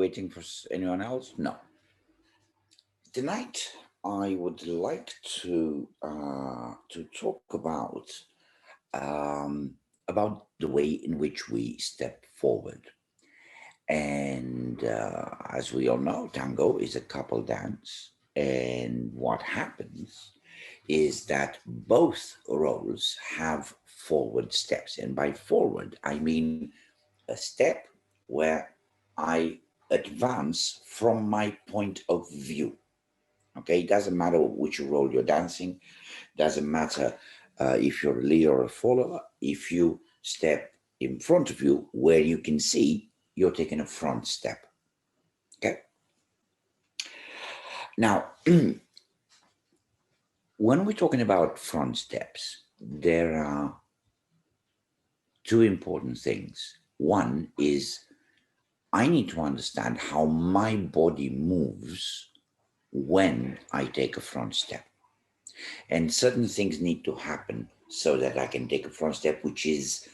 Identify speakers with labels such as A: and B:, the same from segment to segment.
A: waiting for anyone else? No. Tonight, I would like to talk about the way in which we step forward. And as we all know, tango is a couple dance. And what happens is that both roles have forward steps. And by forward, I mean a step where I advance from my point of view. Okay, it doesn't matter which role you're dancing, doesn't matter if you're a leader or a follower. If you step in front of you where you can see, you're taking a front step. Okay. Now, when we're talking about front steps, there are two important things. One is I need to understand how my body moves when I take a front step. And certain things need to happen so that I can take a front step which is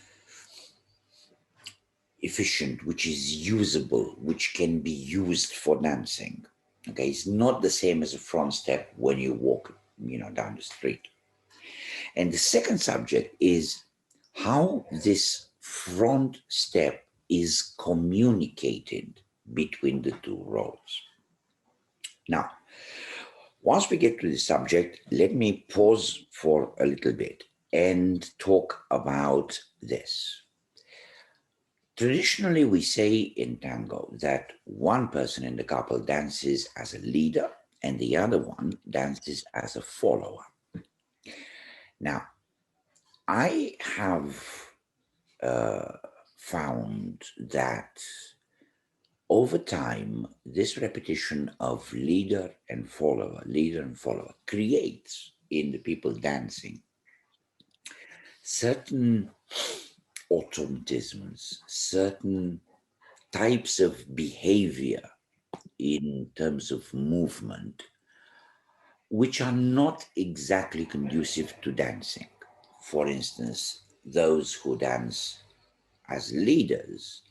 A: efficient, which is usable, which can be used for dancing. Okay, it's not the same as a front step when you walk, down the street. And the second subject is how this front step is communicated between the two roles. Now, once we get to the subject, let me pause for a little bit and talk about this. Traditionally, we say in tango that one person in the couple dances as a leader and the other one dances as a follower. Now, I have found that over time, this repetition of leader and follower, creates in the people dancing certain automatisms, certain types of behavior in terms of movement, which are not exactly conducive to dancing. For instance, those who dance as leaders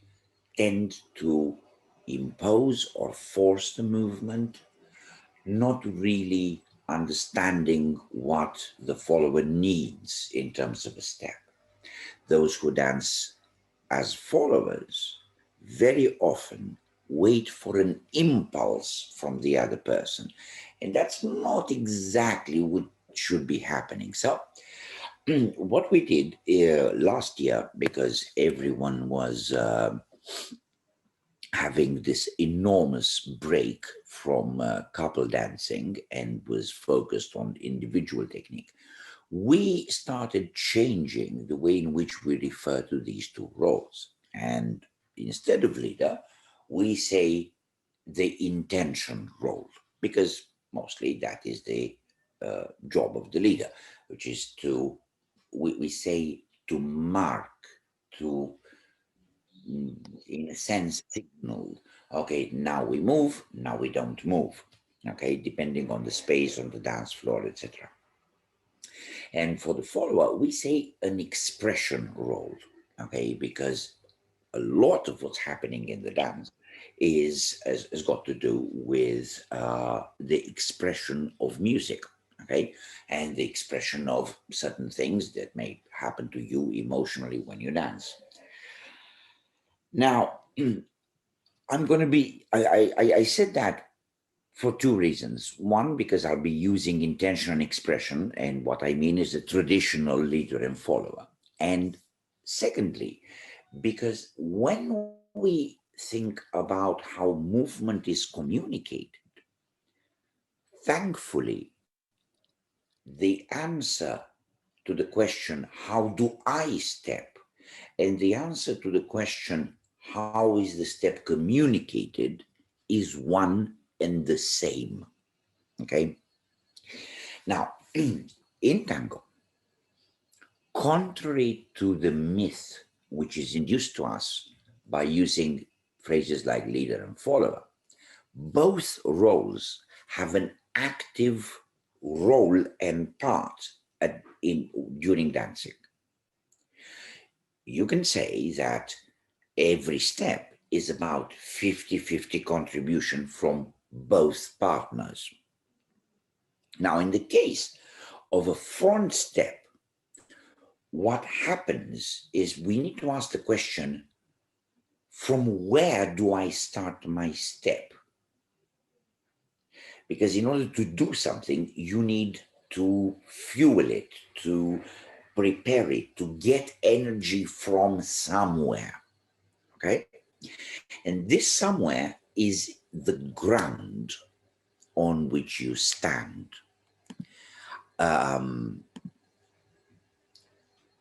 A: tend to impose or force the movement, not really understanding what the follower needs in terms of a step. Those who dance as followers very often wait for an impulse from the other person. And that's not exactly what should be happening. So, what we did last year, because everyone was having this enormous break from couple dancing and was focused on individual technique, we started changing the way in which we refer to these two roles. And instead of leader, we say the intention role, because mostly that is the job of the leader, which is we say to mark, to, in a sense, signal, okay, now we move, now we don't move, okay, depending on the space on the dance floor, etc. And for the follower, we say an expression role, okay, because a lot of what's happening in the dance has got to do with the expression of music, okay, and the expression of certain things that may happen to you emotionally when you dance. Now, I'm going to be, I said that for two reasons. One, because I'll be using intention and expression, and what I mean is a traditional leader and follower. And secondly, because when we think about how movement is communicated, thankfully, the answer to the question, how do I step? And the answer to the question, how is the step communicated, is one and the same. Okay. Now, in tango, contrary to the myth which is induced to us by using phrases like leader and follower, both roles have an active role and part during dancing. You can say that every step is about 50-50 contribution from both partners. Now, in the case of a front step, what happens is we need to ask the question, from where do I start my step? Because in order to do something, you need to fuel it, to prepare it, to get energy from somewhere. Okay? And this somewhere is the ground on which you stand. Um,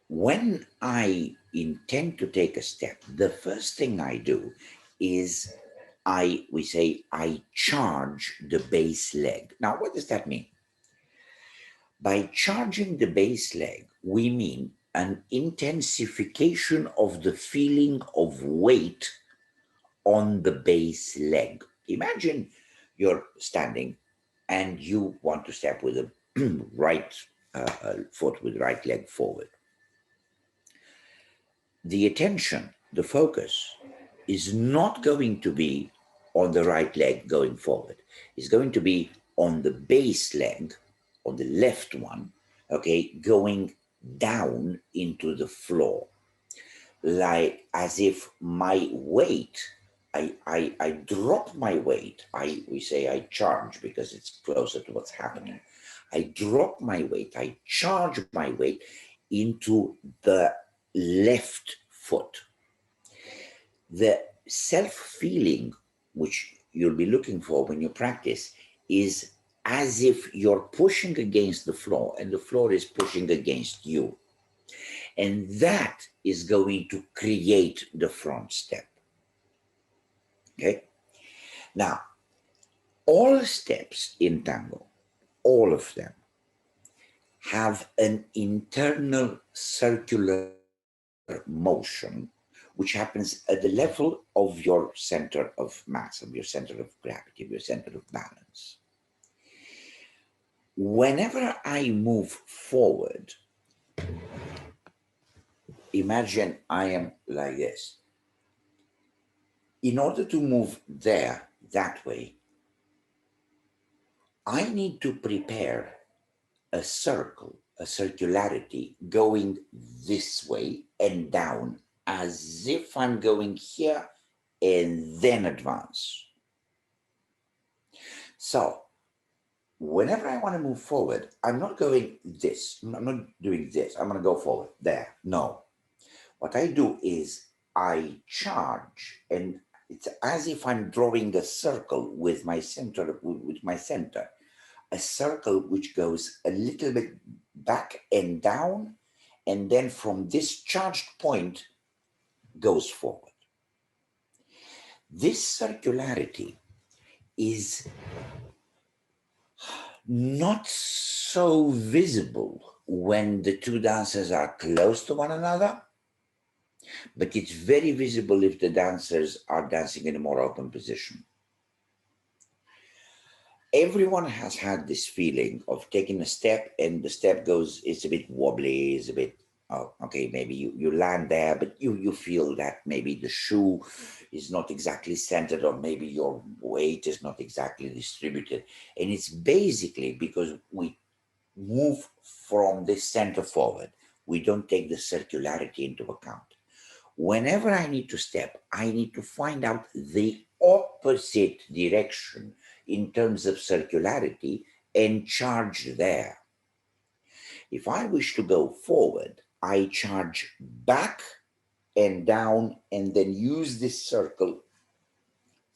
A: when I intend to take a step, the first thing I do is I charge the base leg. Now, what does that mean? By charging the base leg, we mean an intensification of the feeling of weight on the base leg. Imagine you're standing and you want to step with the right foot, with the right leg forward. The attention, the focus is not going to be on the right leg going forward. It's going to be on the base leg, on the left one, okay, going down into the floor, like as if my weight, I drop my weight. We say I charge because it's closer to what's happening. I drop my weight, I charge my weight into the left foot. The self-feeling, which you'll be looking for when you practice, is as if you're pushing against the floor and the floor is pushing against you. And that is going to create the front step. Okay? Now, all steps in tango, all of them, have an internal circular motion which happens at the level of your center of mass, of your center of gravity, of your center of balance. Whenever I move forward, imagine I am like this. In order to move there, that way, I need to prepare a circle, a circularity going this way and down, as if I'm going here and then advance. So whenever I want to move forward, I'm not going this, I'm not doing this, I'm going to go forward, there. No. What I do is I charge, and it's as if I'm drawing a circle with my center, a circle which goes a little bit back and down, and then from this charged point goes forward. This circularity is not so visible when the two dancers are close to one another, but it's very visible if the dancers are dancing in a more open position. Everyone has had this feeling of taking a step and the step goes, it's a bit wobbly, it's a bit, oh, okay, maybe you land there, but you feel that maybe the shoe is not exactly centered, or maybe your weight is not exactly distributed. And it's basically because we move from the center forward. We don't take the circularity into account. Whenever I need to step, I need to find out the opposite direction in terms of circularity and charge there. If I wish to go forward, I charge back and down and then use this circle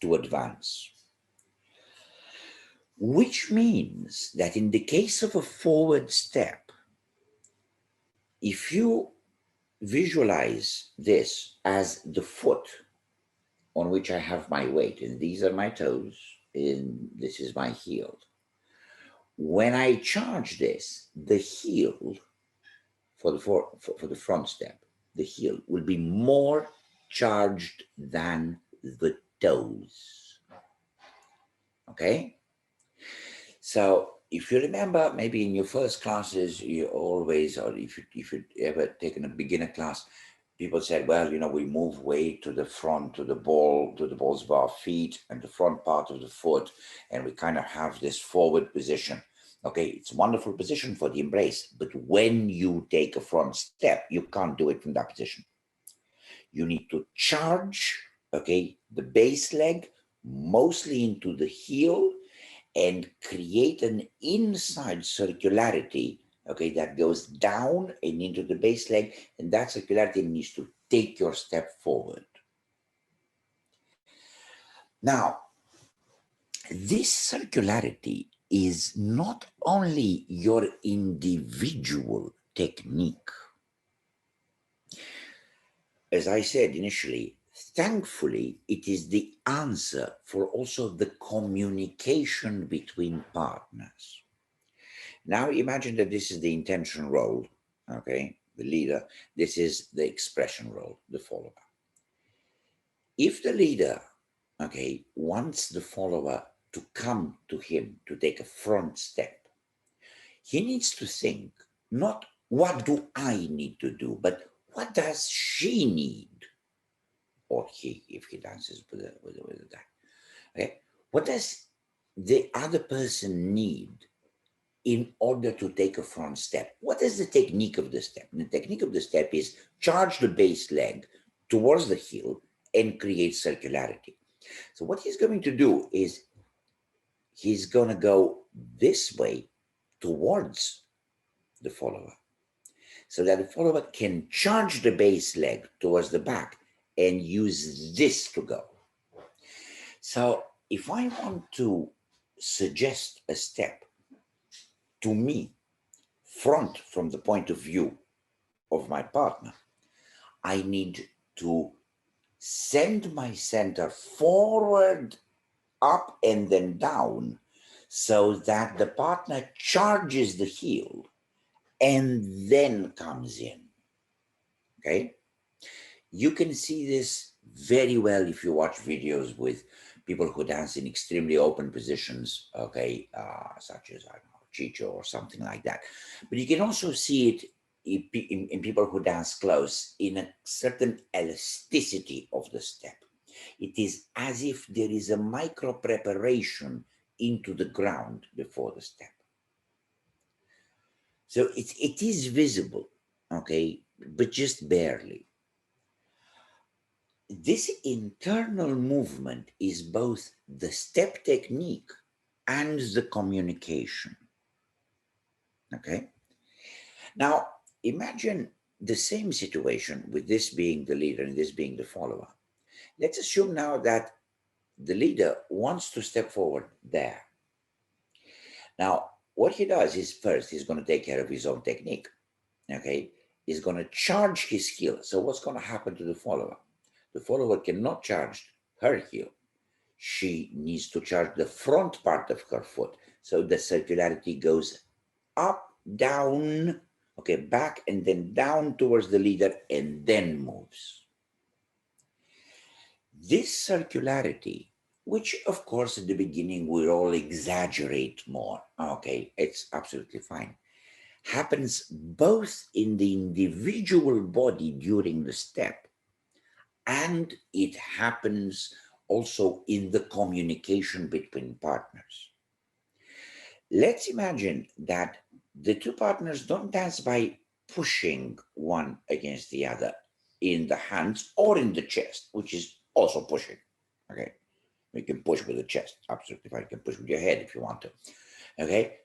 A: to advance. Which means that in the case of a forward step, if you visualize this as the foot on which I have my weight, and these are my toes, and this is my heel. When I charge this, the heel for the front step, the heel will be more charged than the toes. Okay? So if you remember, maybe in your first classes, you always, or if you've ever taken a beginner class, people said, well, we move weight to the front, to the balls of our feet and the front part of the foot, and we kind of have this forward position. Okay, it's a wonderful position for the embrace, but when you take a front step, you can't do it from that position. You need to charge, okay, the base leg mostly into the heel and create an inside circularity, okay, that goes down and into the base leg, and that circularity needs to take your step forward. Now, this circularity is not only your individual technique. As I said initially, thankfully, it is the answer for also the communication between partners. Now imagine that this is the intention role, okay, the leader. This is the expression role, the follower. If the leader, okay, wants the follower to come to him to take a front step, he needs to think not what do I need to do, but what does she need, or he, if he dances with a guy. Okay, what does the other person need in order to take a front step? What is the technique of the step? And the technique of the step is charge the base leg towards the heel and create circularity. So what he's going to do is he's going to go this way towards the follower so that the follower can charge the base leg towards the back and use this to go. So if I want to suggest a step to me, front from the point of view of my partner, I need to send my center forward, up, and then down so that the partner charges the heel and then comes in. Okay? You can see this very well if you watch videos with people who dance in extremely open positions, okay, such as, I don't know, Chicho or something like that. But you can also see it in people who dance close in a certain elasticity of the step. It is as if there is a micro preparation into the ground before the step. So it is visible, okay, but just barely. This internal movement is both the step technique and the communication. Okay. Now, imagine the same situation with this being the leader and this being the follower. Let's assume now that the leader wants to step forward there. Now, what he does is first, he's going to take care of his own technique. Okay. He's going to charge his heel. So, what's going to happen to the follower? The follower cannot charge her heel. She needs to charge the front part of her foot. So the circularity goes up, down, okay, back and then down towards the leader and then moves. This circularity, which of course at the beginning we all exaggerate more, okay, it's absolutely fine, happens both in the individual body during the step and it happens also in the communication between partners. Let's imagine that the two partners don't dance by pushing one against the other in the hands or in the chest, which is also pushing. Okay. You can push with the chest, absolutely fine. You can push with your head if you want to. Okay.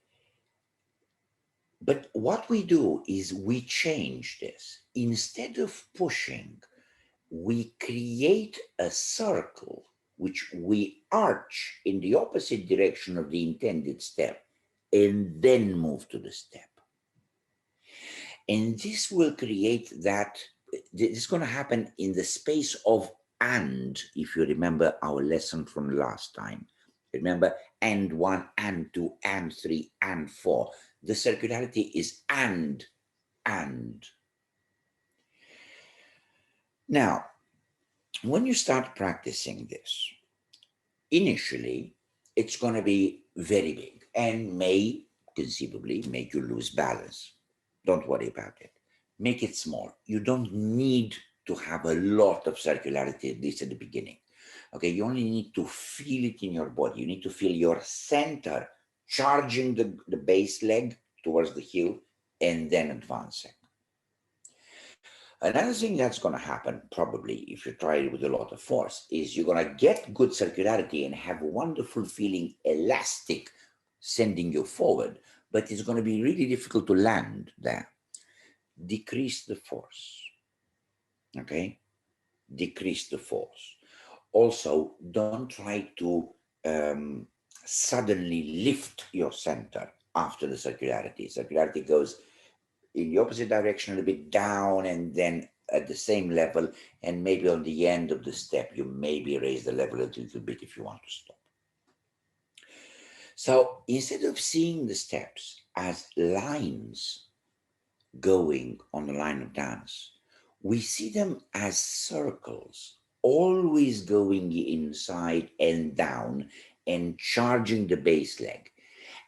A: But what we do is we change this. Instead of pushing, we create a circle which we arch in the opposite direction of the intended step and then move to the step. And this will create that, this is going to happen in the space of and, if you remember our lesson from last time. Remember, and one, and two, and three, and four. The circularity is and. Now, when you start practicing this, initially, it's going to be very big and may conceivably make you lose balance. Don't worry about it. Make it small. You don't need to have a lot of circularity, at least at the beginning. Okay, you only need to feel it in your body. You need to feel your center charging the base leg towards the heel and then advancing. Another thing that's going to happen, probably, if you try it with a lot of force, is you're going to get good circularity and have a wonderful feeling, elastic, sending you forward, but it's going to be really difficult to land there. Decrease the force, okay? Decrease the force. Also, don't try to suddenly lift your center after the circularity. Circularity goes in the opposite direction, a little bit down, and then at the same level, and maybe on the end of the step, you maybe raise the level a little bit if you want to stop. So instead of seeing the steps as lines going on the line of dance, we see them as circles, always going inside and down and charging the base leg.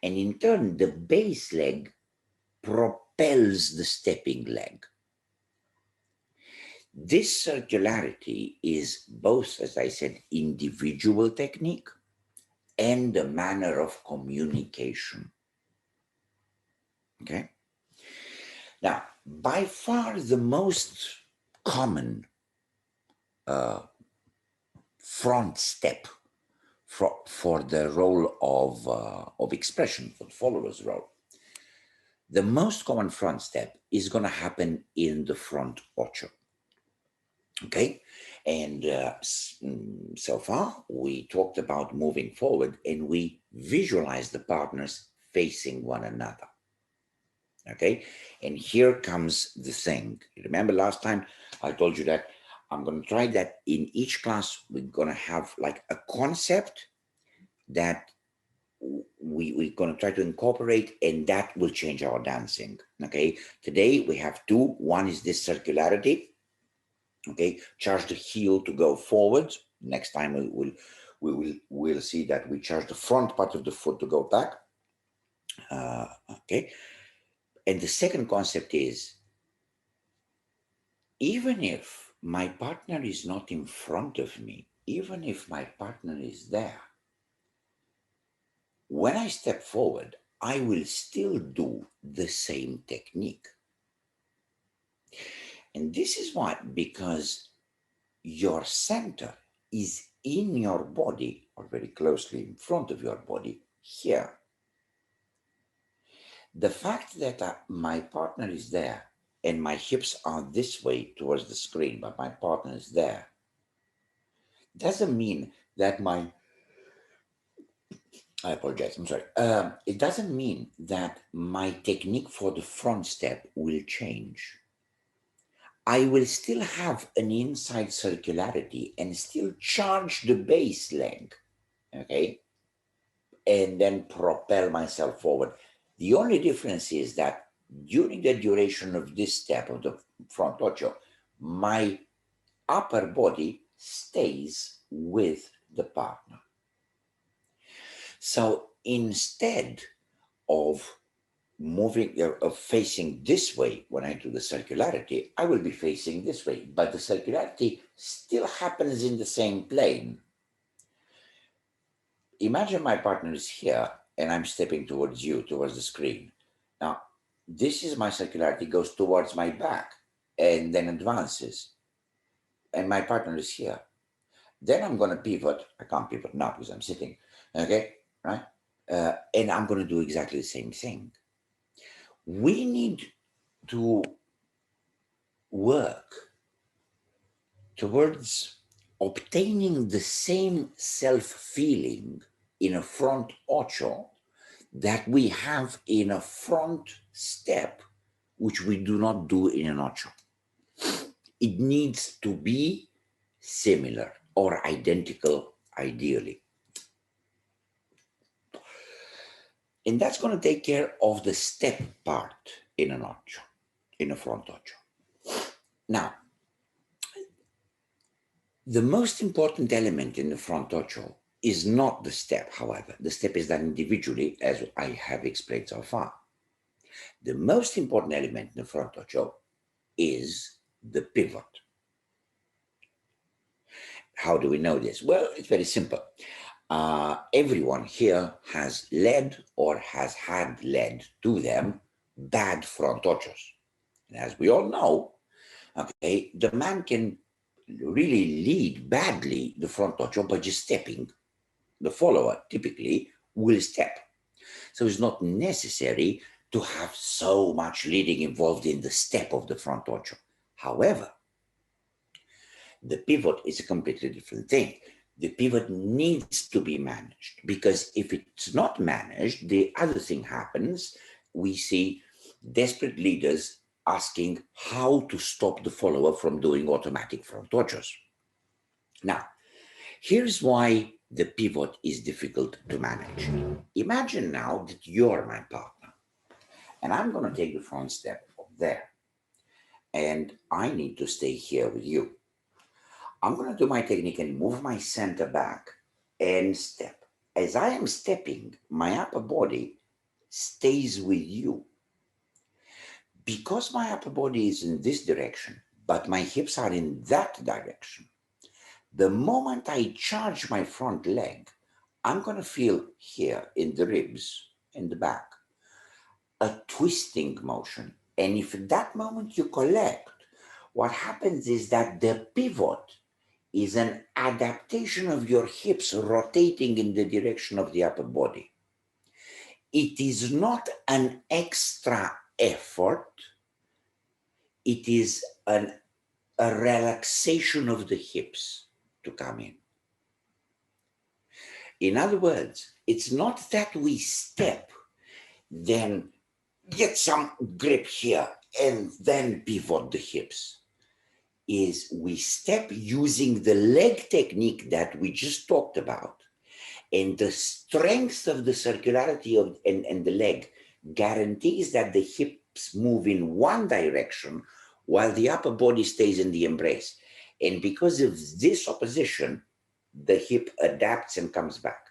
A: And in turn, the base leg propels the stepping leg. This circularity is both, as I said, individual technique and a manner of communication. Okay? Now, by far the most common front step for the role of expression, for the follower's role, the most common front step is going to happen in the front ocho. Okay, and so far we talked about moving forward and we visualize the partners facing one another. Okay, and here comes the thing. Remember last time I told you that I'm going to try that in each class. We're going to have like a concept that we're going to try to incorporate, and that will change our dancing. Okay, today we have two. One is this circularity. Okay, charge the heel to go forward. Next time we'll see that we charge the front part of the foot to go back. Okay, and the second concept is, even if my partner is not in front of me, even if my partner is there, when I step forward, I will still do the same technique. And this is why, because your center is in your body, or very closely in front of your body, here. The fact that my partner is there and my hips are this way towards the screen, but my partner is there, doesn't mean that I apologize, I'm sorry. It doesn't mean that my technique for the front step will change. I will still have an inside circularity and still charge the base leg, okay? And then propel myself forward. The only difference is that during the duration of this step of the front ocho, my upper body stays with the partner. So instead of facing this way when I do the circularity, I will be facing this way, but the circularity still happens in the same plane. Imagine my partner is here and I'm stepping towards you, towards the screen. Now, this is my circularity, goes towards my back and then advances. And my partner is here. Then I'm going to pivot. I can't pivot now because I'm sitting. Okay, right? And I'm going to do exactly the same thing. We need to work towards obtaining the same self-feeling in a front ocho that we have in a front step, which we do not do in an ocho. It needs to be similar or identical, ideally. And that's going to take care of the step part in an ocho, in a front ocho. Now, the most important element in the front ocho is not the step, however. The step is done individually, as I have explained so far. The most important element in the front ocho is the pivot. How do we know this? Well, it's very simple. Everyone here has led or has had led to them bad front ochos. And as we all know, okay, the man can really lead badly the front ocho by just stepping. The follower typically will step. So it's not necessary to have so much leading involved in the step of the front ocho. However, the pivot is a completely different thing. The pivot needs to be managed, because if it's not managed, the other thing happens. We see desperate leaders asking how to stop the follower from doing automatic front ochos. Now, here's why the pivot is difficult to manage. Imagine now that you're my partner, and I'm going to take the front step up there, and I need to stay here with you. I'm going to do my technique and move my center back and step. As I am stepping, my upper body stays with you. Because my upper body is in this direction, but my hips are in that direction, the moment I charge my front leg, I'm going to feel here in the ribs, in the back, a twisting motion. And if at that moment you collect, what happens is that the pivot is an adaptation of your hips rotating in the direction of the upper body. It is not an extra effort, it is a relaxation of the hips to come in. In other words, it's not that we step, then get some grip here, and then pivot the hips. Is we step using the leg technique that we just talked about, and the strength of the circularity of and the leg guarantees that the hips move in one direction while the upper body stays in the embrace. And because of this opposition, the hip adapts and comes back.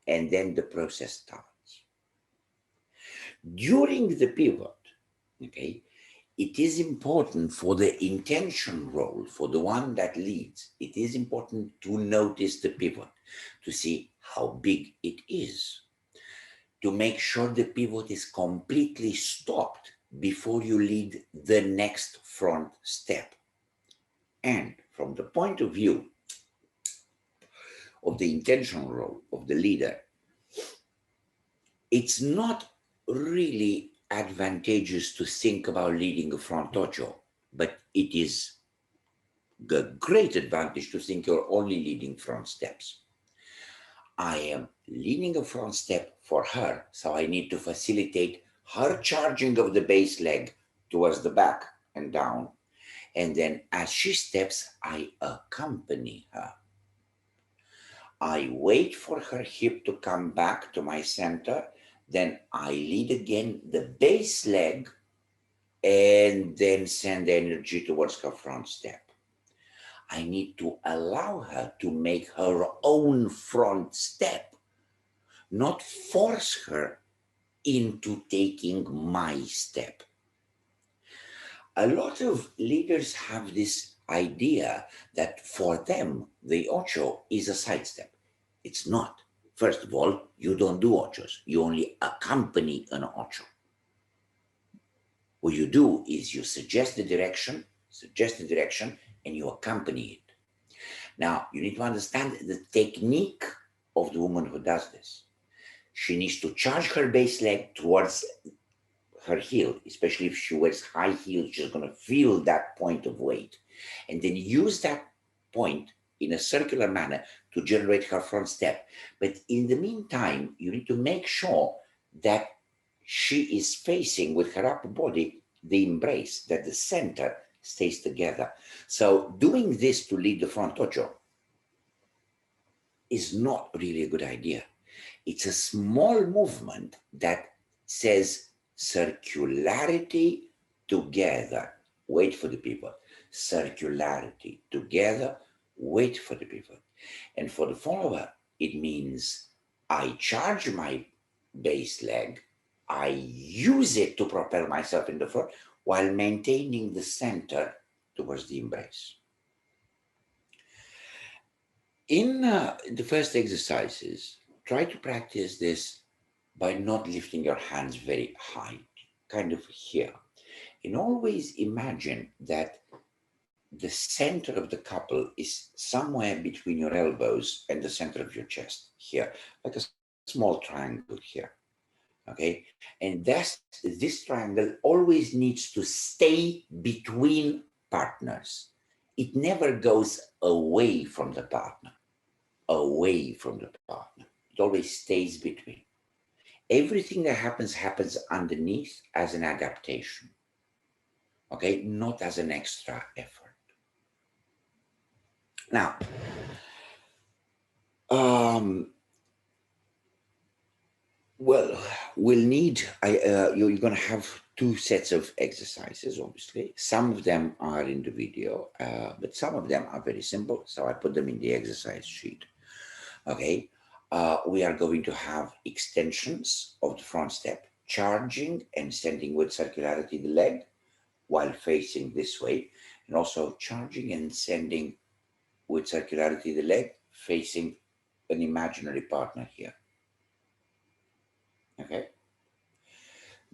A: And then the process starts. During the pivot, okay, it is important for the intention role, for the one that leads, it is important to notice the pivot, to see how big it is, to make sure the pivot is completely stopped before you lead the next front step. And from the point of view of the intention role of the leader, it's not really advantageous to think about leading a front ocho, but it is a great advantage to think you're only leading front steps. I am leading a front step for her, so I need to facilitate her charging of the base leg towards the back and down. And then as she steps, I accompany her. I wait for her hip to come back to my center. Then I lead again the base leg and then send energy towards her front step. I need to allow her to make her own front step, not force her into taking my step. A lot of leaders have this idea that for them, the ocho is a sidestep. It's not. First of all, you don't do ochos. You only accompany an ocho. What you do is you suggest the direction, and you accompany it. Now, you need to understand the technique of the woman who does this. She needs to charge her base leg towards her heel, especially if she wears high heels, she's going to feel that point of weight. And then use that point in a circular manner to generate her front step. But in the meantime, you need to make sure that she is facing with her upper body the embrace, that the center stays together. So doing this to lead the front ocho is not really a good idea. It's a small movement that says circularity together, wait for the pivot. Circularity together, wait for the pivot. And for the follower, it means I charge my base leg, I use it to propel myself in the front while maintaining the center towards the embrace. In the first exercises, try to practice this by not lifting your hands very high, kind of here. And always imagine that the center of the couple is somewhere between your elbows and the center of your chest here, like a small triangle here. Okay. And this triangle always needs to stay between partners. It never goes away from the partner, away from the partner. It always stays between. Everything that happens underneath as an adaptation. Okay. Not as an extra effort. Now, um, well, we'll need, you're going to have two sets of exercises, obviously. Some of them are in the video, but some of them are very simple. So I put them in the exercise sheet. Okay. We are going to have extensions of the front step, charging and sending with circularity the leg while facing this way, and also charging and sending with circularity the leg facing an imaginary partner here. Okay.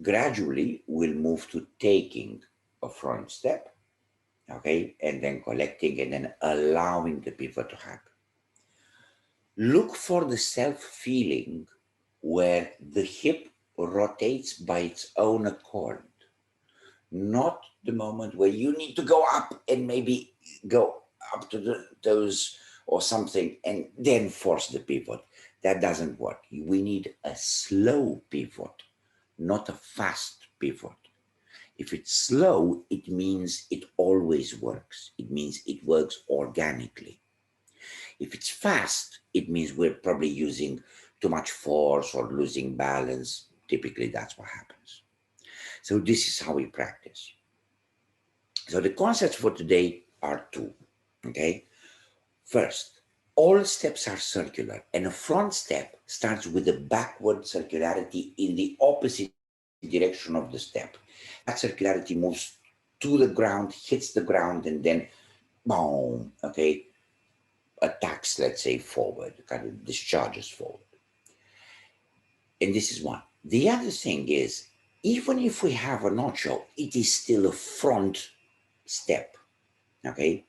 A: Gradually, we'll move to taking a front step, okay, and then collecting and then allowing the pivot to happen. Look for the self-feeling where the hip rotates by its own accord, not the moment where you need to go up and maybe go up to the toes or something and then force the pivot. That doesn't work. We need a slow pivot, not a fast pivot. If it's slow, it means it always works. It means it works organically. If it's fast, it means we're probably using too much force or losing balance. Typically, that's what happens. So this is how we practice. So the concepts for today are two, okay? First, all steps are circular, and a front step starts with a backward circularity in the opposite direction of the step. That circularity moves to the ground, hits the ground, and then boom, okay, attacks, let's say, forward, kind of discharges forward. And this is one. The other thing is, even if we have an ocho, it is still a front step, okay?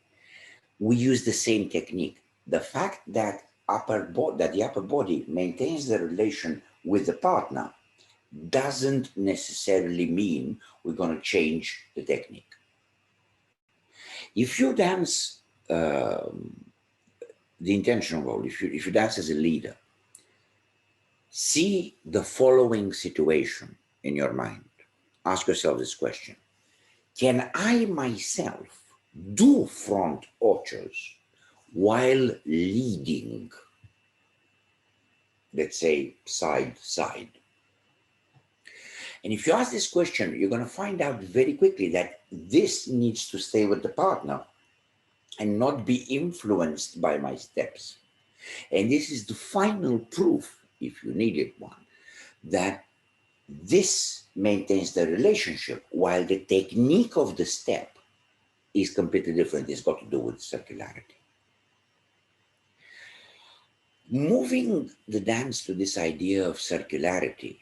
A: We use the same technique. The fact that the upper body maintains the relation with the partner doesn't necessarily mean we're going to change the technique. If you dance the intentional role, if you dance as a leader, see the following situation in your mind. Ask yourself this question. Can I myself do front ochos while leading, let's say, side? And if you ask this question, you're going to find out very quickly that this needs to stay with the partner and not be influenced by my steps. And this is the final proof, if you needed one, that this maintains the relationship while the technique of the step is completely different. It's got to do with circularity. Moving the dance to this idea of circularity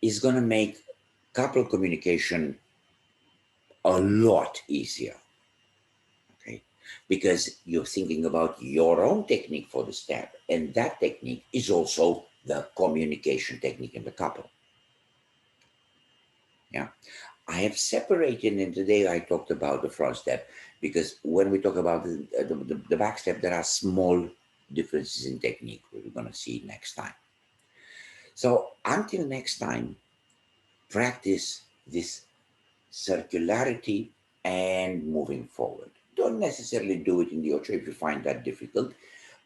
A: is going to make couple communication a lot easier, okay? Because you're thinking about your own technique for the step, and that technique is also the communication technique in the couple. Yeah, I have separated, and today I talked about the front step because when we talk about the back step, there are small differences in technique. We're going to see next time. So until next time, practice this circularity and moving forward. Don't necessarily do it in the ocho if you find that difficult,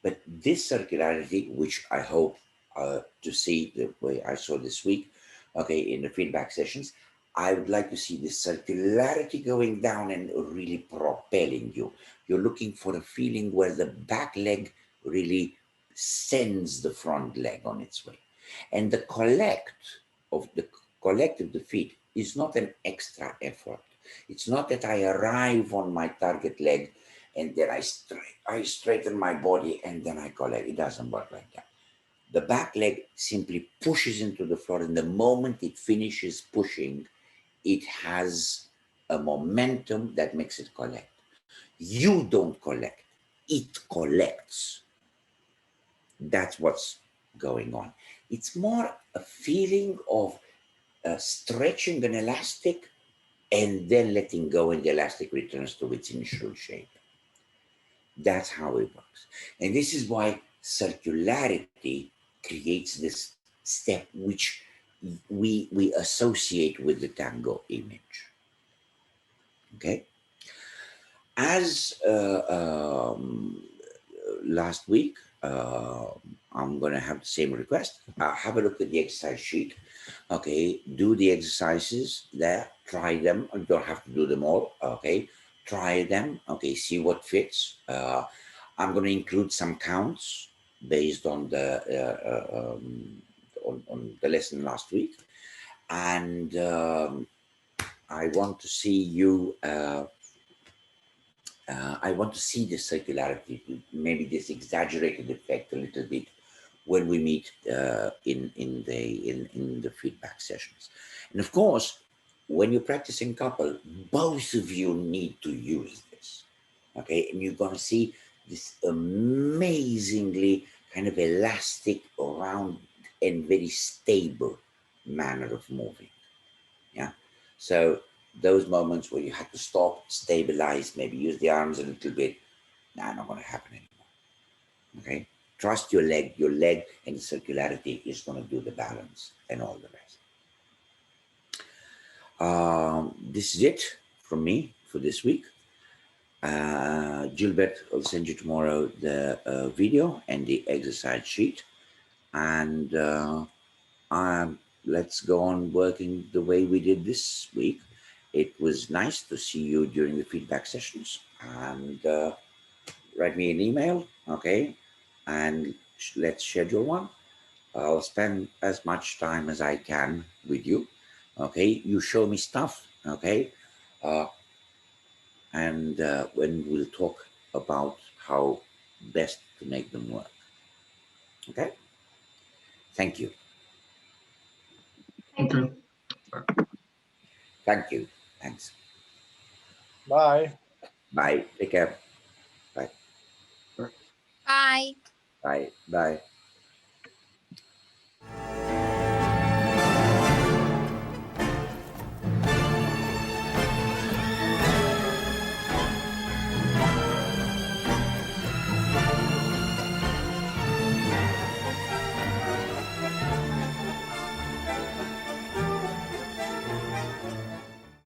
A: but this circularity, which I hope to see the way I saw this week, okay, in the feedback sessions, I would like to see the circularity going down and really propelling you. You're looking for a feeling where the back leg really sends the front leg on its way. And the collect of the feet is not an extra effort. It's not that I arrive on my target leg and then I straighten my body and then I collect. It doesn't work like that. The back leg simply pushes into the floor, and the moment it finishes pushing, it has a momentum that makes it collect. You don't collect, it collects. That's what's going on. It's more a feeling of stretching an elastic and then letting go, and the elastic returns to its initial shape. That's how it works. And this is why circularity creates this step which we associate with the tango image. Okay? As last week, I'm going to have the same request. Have a look at the exercise sheet. Okay, do the exercises there, try them. You don't have to do them all. Okay, try them. Okay, see what fits. I'm going to include some counts based on the on the lesson last week, and I want to see you. I want to see the circularity, maybe this exaggerated effect a little bit when we meet in the feedback sessions. And of course, when you're practicing couple, both of you need to use this. Okay, and you're gonna see this amazingly kind of elastic, round, and very stable manner of moving. Yeah. So those moments where you have to stop, stabilize, maybe use the arms a little bit, not going to happen anymore. Okay. Trust your leg and the circularity is going to do the balance and all the rest. This is it from me for this week. Gilbert will send you tomorrow the video and the exercise sheet. And let's go on working the way we did this week. It was nice to see you during the feedback sessions, and write me an email, okay? And let's schedule one. I'll spend as much time as I can with you, okay? You show me stuff, okay? Uh, and when we'll talk about how best to make them work, okay? Thank you.
B: Thank you.
A: Thank you. Thanks.
C: Bye.
A: Bye. Take care. Bye.
B: Bye.
D: Bye.
A: Bye. Bye.